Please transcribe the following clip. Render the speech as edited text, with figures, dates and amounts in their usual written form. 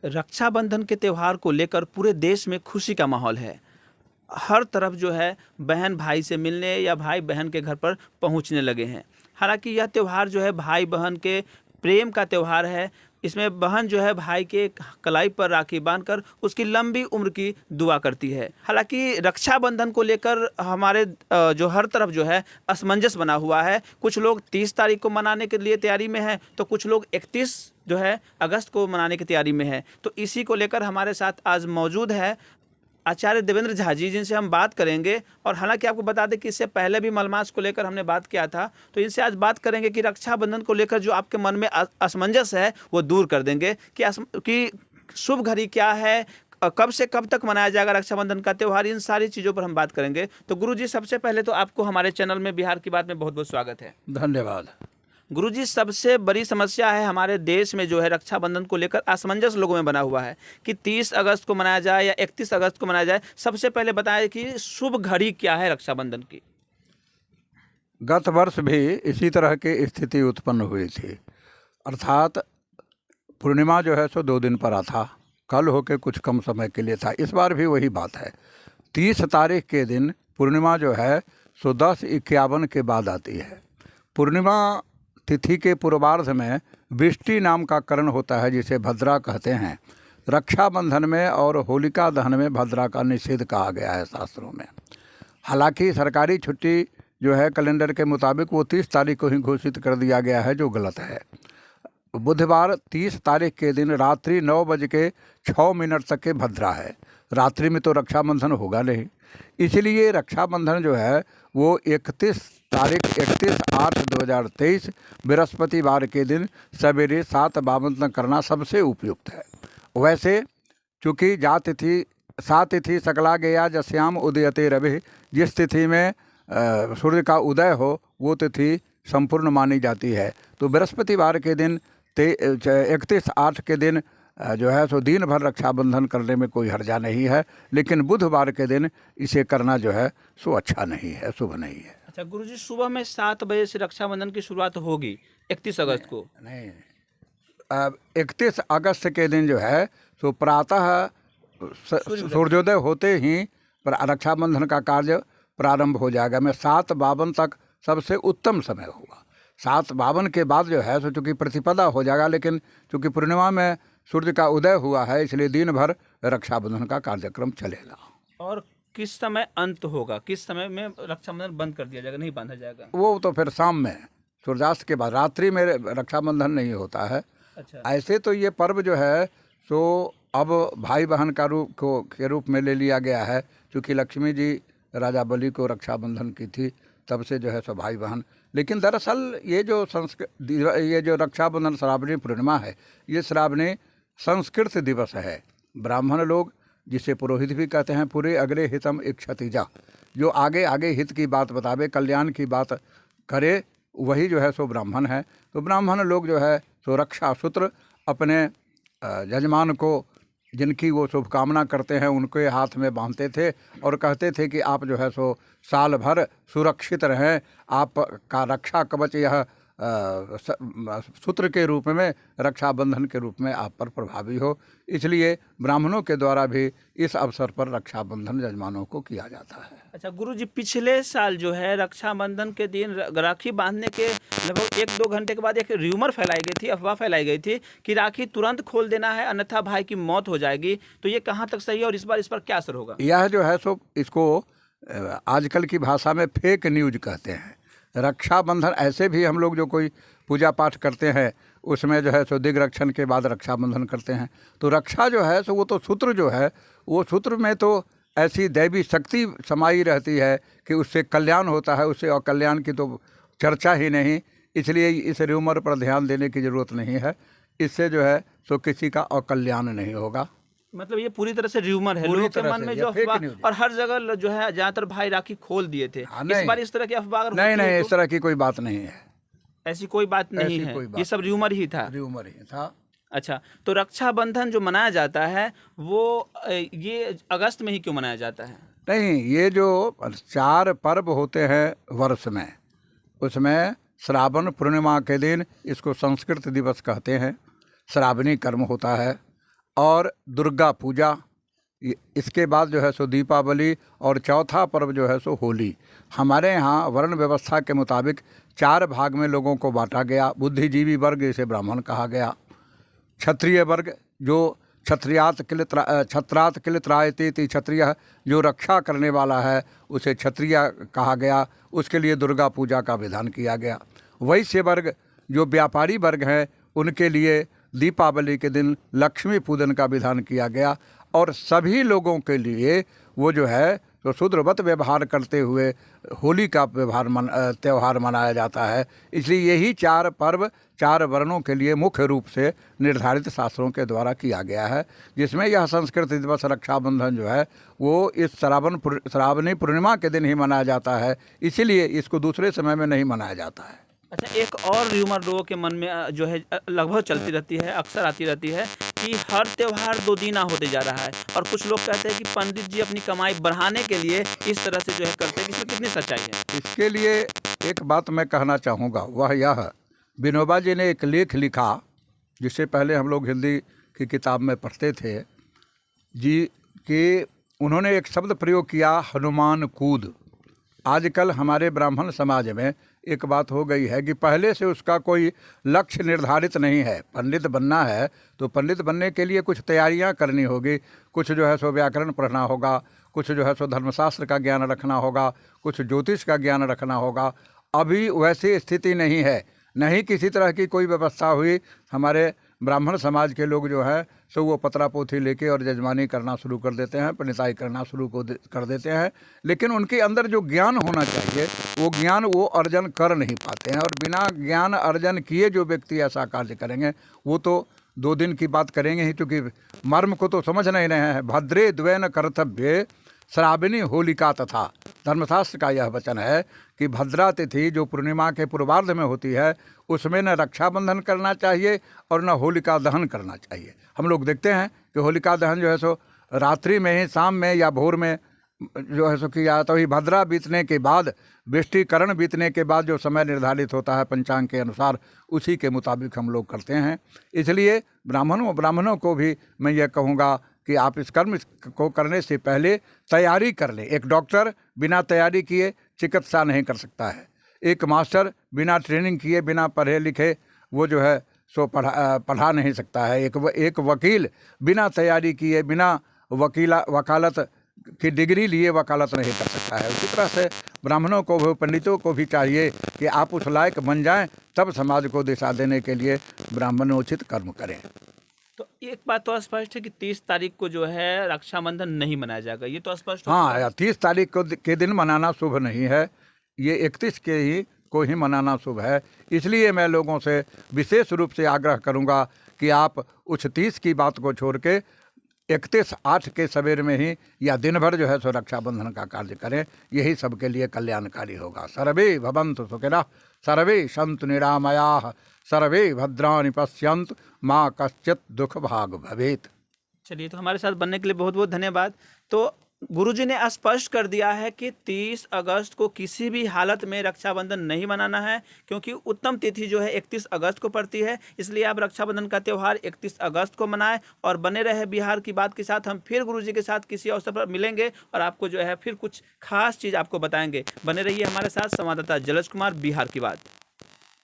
रक्षाबंधन के त्यौहार को लेकर पूरे देश में खुशी का माहौल है। हर तरफ जो है बहन भाई से मिलने या भाई बहन के घर पर पहुंचने लगे हैं। हालांकि यह त्यौहार जो है भाई बहन के प्रेम का त्यौहार है। इसमें बहन जो है भाई के कलाई पर राखी बांधकर उसकी लंबी उम्र की दुआ करती है। हालांकि रक्षाबंधन को लेकर हमारे जो हर तरफ जो है असमंजस बना हुआ है। कुछ लोग 30 तारीख को मनाने के लिए तैयारी में हैं, तो कुछ लोग 31 जो है अगस्त को मनाने की तैयारी में है। तो इसी को लेकर हमारे साथ आज मौजूद है आचार्य देवेंद्र झा जी, जिनसे हम बात करेंगे। और हालांकि आपको बता दें कि इससे पहले भी मलमास को लेकर हमने बात किया था, तो इनसे आज बात करेंगे कि रक्षाबंधन को लेकर जो आपके मन में असमंजस है वो दूर कर देंगे कि शुभ घड़ी क्या है, कब से कब तक मनाया जाएगा रक्षाबंधन का त्यौहार। इन सारी चीज़ों पर हम बात करेंगे। तो गुरुजी, सबसे पहले तो आपको हमारे चैनल में बिहार की बात में बहुत बहुत स्वागत है। धन्यवाद। गुरुजी, सबसे बड़ी समस्या है हमारे देश में जो है रक्षाबंधन को लेकर असमंजस लोगों में बना हुआ है कि 30 अगस्त को मनाया जाए या 31 अगस्त को मनाया जाए। सबसे पहले बताएं कि शुभ घड़ी क्या है रक्षाबंधन की। गत वर्ष भी इसी तरह की स्थिति उत्पन्न हुई थी, अर्थात पूर्णिमा जो है सो 2 दिन पर था, कल होके कुछ कम समय के लिए था। इस बार भी वही बात है। 30 तारीख के दिन पूर्णिमा जो है सो 10:51 के बाद आती है। पूर्णिमा तिथि के पूर्वार्ध में वृष्टि नाम का करण होता है, जिसे भद्रा कहते हैं। रक्षाबंधन में और होलिका दहन में भद्रा का निषेध कहा गया है शास्त्रों में। हालांकि सरकारी छुट्टी जो है कैलेंडर के मुताबिक वो 30 तारीख को ही घोषित कर दिया गया है, जो गलत है। बुधवार 30 तारीख के दिन रात्रि 9:06 तक के भद्रा है। रात्रि में तो रक्षाबंधन होगा नहीं, इसलिए रक्षाबंधन जो है वो 31/8/2023 बृहस्पतिवार के दिन सवेरे 7:52 तक करना सबसे उपयुक्त है। वैसे चूँकि तिथि सा तिथि सकला गया जस्याम उदयते रवि, जिस तिथि में सूर्य का उदय हो वो तिथि संपूर्ण मानी जाती है। तो बृहस्पतिवार के दिन 31/8 के दिन जो है सो दिन भर रक्षाबंधन करने में कोई हर्जा नहीं है, लेकिन बुधवार के दिन इसे करना जो है सो अच्छा नहीं है, शुभ नहीं है। अच्छा गुरुजी, सुबह में 7 बजे से रक्षाबंधन की शुरुआत होगी 31 अगस्त को? नहीं, 31 अगस्त के दिन जो है सो प्रातः सूर्योदय होते ही रक्षाबंधन का कार्य प्रारंभ हो जाएगा। में 7:52 तक सबसे उत्तम समय होगा। 7:52 के बाद जो है सो चूँकि प्रतिपदा हो जाएगा, लेकिन चूँकि पूर्णिमा में सूर्य का उदय हुआ है, इसलिए दिन भर रक्षाबंधन का कार्यक्रम चलेगा। और किस समय अंत होगा, किस समय में रक्षाबंधन बंद कर दिया जाएगा, नहीं बांधा जाएगा? वो तो फिर शाम में सूर्यास्त के बाद, रात्रि में रक्षाबंधन नहीं होता है। अच्छा। ऐसे तो ये पर्व जो है सो अब भाई बहन का के रूप में ले लिया गया है। चूँकि लक्ष्मी जी राजा बलि को रक्षाबंधन की थी, तब से जो है सो भाई बहन। लेकिन दरअसल ये जो रक्षाबंधन श्रावणी पूर्णिमा है, ये श्रावणी संस्कृत दिवस है। ब्राह्मण लोग, जिसे पुरोहित भी कहते हैं, पूरे अग्रे हितम इक्षतिजा, जो आगे आगे हित की बात बतावे, कल्याण की बात करे, वही जो है सो ब्राह्मण है। तो ब्राह्मण लोग जो है सो रक्षा सूत्र अपने यजमान को, जिनकी वो शुभकामना करते हैं, उनके हाथ में बांधते थे और कहते थे कि आप जो है सो साल भर सुरक्षित रहें, आपका रक्षा कवच यह सूत्र के रूप में, रक्षाबंधन के रूप में आप पर प्रभावी हो। इसलिए ब्राह्मणों के द्वारा भी इस अवसर पर रक्षाबंधन यजमानों को किया जाता है। अच्छा गुरुजी, पिछले साल जो है रक्षाबंधन के दिन राखी बांधने के लगभग 1-2 घंटे के बाद एक र्यूमर फैलाई गई थी, अफवाह फैलाई गई थी कि राखी तुरंत खोल देना है, अन्यथा भाई की मौत हो जाएगी। तो ये कहाँ तक सही है और इस बार इस पर क्या असर होगा? यह जो है सो इसको आजकल की भाषा में फेक न्यूज कहते हैं। रक्षाबंधन ऐसे भी हम लोग जो कोई पूजा पाठ करते हैं, उसमें जो है सो दिग्रक्षण के बाद रक्षाबंधन करते हैं। तो रक्षा जो है सो वो तो सूत्र जो है, वो सूत्र में तो ऐसी दैवी शक्ति समाई रहती है कि उससे कल्याण होता है, उससे अकल्याण की तो चर्चा ही नहीं। इसलिए इस र्यूमर पर ध्यान देने की ज़रूरत नहीं है। इससे जो है सो किसी का अकल्याण नहीं होगा। मतलब ये पूरी तरह से र्यूमर है, लोगों के मन में जो अफवाह, और हर जगह जो है ज़्यादातर भाई राखी खोल दिए थे। इस बार इस तरह की अफवाह नहीं, इस तरह की कोई बात नहीं है। ऐसी कोई बात नहीं है, ये सब र्यूमर ही था। र्यूमर ही था। अच्छा, तो रक्षाबंधन जो मनाया जाता है वो ये अगस्त में ही क्यों मनाया जाता है? नहीं, ये जो 4 पर्व होते हैं वर्ष में, उसमें श्रावण पूर्णिमा के दिन इसको संस्कृत दिवस कहते हैं। श्रावणी कर्म होता है, और दुर्गा पूजा, इसके बाद जो है सो दीपावली, और चौथा पर्व जो है सो होली। हमारे यहाँ वर्ण व्यवस्था के मुताबिक 4 भाग में लोगों को बांटा गया। बुद्धिजीवी वर्ग, इसे ब्राह्मण कहा गया। क्षत्रिय वर्ग, जो छत्रात किल त्रायती, क्षत्रिय जो रक्षा करने वाला है उसे क्षत्रिय कहा गया। उसके लिए दुर्गा पूजा का विधान किया गया। वैश्य वर्ग, जो व्यापारी वर्ग हैं, उनके लिए दीपावली के दिन लक्ष्मी पूजन का विधान किया गया। और सभी लोगों के लिए वो जो है तो शूद्रवत व्यवहार करते हुए होली का त्यौहार मनाया जाता है। इसलिए यही 4 पर्व 4 वर्णों के लिए मुख्य रूप से निर्धारित शास्त्रों के द्वारा किया गया है, जिसमें यह संस्कृत दिवस रक्षाबंधन जो है वो इस श्रावणी पूर्णिमा के दिन ही मनाया जाता है। इसीलिए इसको दूसरे समय में नहीं मनाया जाता है। अच्छा, एक और र्यूमर लोगों के मन में जो है लगभग चलती रहती है, अक्सर आती रहती है कि हर त्यौहार 2 दिना होते जा रहा है, और कुछ लोग कहते हैं कि पंडित जी अपनी कमाई बढ़ाने के लिए इस तरह से जो है करते हैं। इसमें कितनी सच्चाई है? इसके लिए एक बात मैं कहना चाहूँगा, वह यह, विनोबा जी ने एक लेख लिखा जिससे पहले हम लोग हिंदी की किताब में पढ़ते थे जी, कि उन्होंने एक शब्द प्रयोग किया, हनुमान कूद। आजकल हमारे ब्राह्मण समाज में एक बात हो गई है कि पहले से उसका कोई लक्ष्य निर्धारित नहीं है। पंडित बनना है तो पंडित बनने के लिए कुछ तैयारियां करनी होगी, कुछ जो है सो व्याकरण पढ़ना होगा, कुछ जो है सो धर्मशास्त्र का ज्ञान रखना होगा, कुछ ज्योतिष का ज्ञान रखना होगा। अभी वैसी स्थिति नहीं है, नहीं किसी तरह की कोई व्यवस्था हुई। हमारे ब्राह्मण समाज के लोग जो है सो वो पतरा पोथी लेके और जजमानी करना शुरू कर देते हैं, पंडिताई करना शुरू कर देते हैं, लेकिन उनके अंदर जो ज्ञान होना चाहिए वो ज्ञान वो अर्जन कर नहीं पाते हैं। और बिना ज्ञान अर्जन किए जो व्यक्ति ऐसा कार्य करेंगे वो तो 2 दिन की बात करेंगे ही, क्योंकि मर्म को तो समझ नहीं रहे हैं। भद्रे द्वैन कर्तव्य श्रावणी होलिका तथा, धर्मशास्त्र का यह वचन है कि भद्रा तिथि जो पूर्णिमा के पूर्वार्ध में होती है उसमें न रक्षाबंधन करना चाहिए और न होलिका दहन करना चाहिए। हम लोग देखते हैं कि होलिका दहन जो है सो रात्रि में ही, शाम में या भोर में जो है सो किया जाता है। वही भद्रा बीतने के बाद, वृष्टिकरण बीतने के बाद जो समय निर्धारित होता है पंचांग के अनुसार, उसी के मुताबिक हम लोग करते हैं। इसलिए ब्राह्मणों को भी मैं ये कहूँगा कि आप इस कर्म को करने से पहले तैयारी कर लें। एक डॉक्टर बिना तैयारी किए चिकित्सा नहीं कर सकता है। एक मास्टर बिना ट्रेनिंग किए, बिना पढ़े लिखे वो जो है सो पढ़ा नहीं सकता है। एक वकील बिना तैयारी किए, बिना वकालत की डिग्री लिए वकालत नहीं कर सकता है। उसी तरह से ब्राह्मणों को भी, पंडितों को भी चाहिए कि आप उस लायक बन जाएं, तब समाज को दिशा देने के लिए ब्राह्मणोचित कर्म करें। तो एक बात तो स्पष्ट है कि 30 तारीख को जो है रक्षाबंधन नहीं मनाया जाएगा, ये तो स्पष्ट। हाँ, 30 तारीख को के दिन मनाना शुभ नहीं है, ये 31 के ही को ही मनाना शुभ है। इसलिए मैं लोगों से विशेष रूप से आग्रह करूंगा कि आप उस 30 की बात को छोड़ के 31/8 के सवेर में ही या दिन भर जो है सो रक्षाबंधन का कार्य करें। यही सबके लिए कल्याणकारी होगा। सर्वे भवन्तु सुखिनः, सर्वे सन्तु निरामयाः, सर्वे भद्राणि पश्यन्तु, माँ कश्चित् दुख भाग भवेत्। चलिए, तो हमारे साथ बनने के लिए बहुत बहुत धन्यवाद। तो गुरुजी ने स्पष्ट कर दिया है कि 30 अगस्त को किसी भी हालत में रक्षाबंधन नहीं मनाना है, क्योंकि उत्तम तिथि जो है 31 अगस्त को पड़ती है। इसलिए आप रक्षाबंधन का त्यौहार 31 अगस्त को मनाएं। और बने रहे बिहार की बात के साथ। हम फिर गुरुजी के साथ किसी अवसर पर मिलेंगे और आपको जो है फिर कुछ खास चीज़ आपको बताएंगे। बने रहिए हमारे साथ। संवाददाता जलज कुमार, बिहार की बात।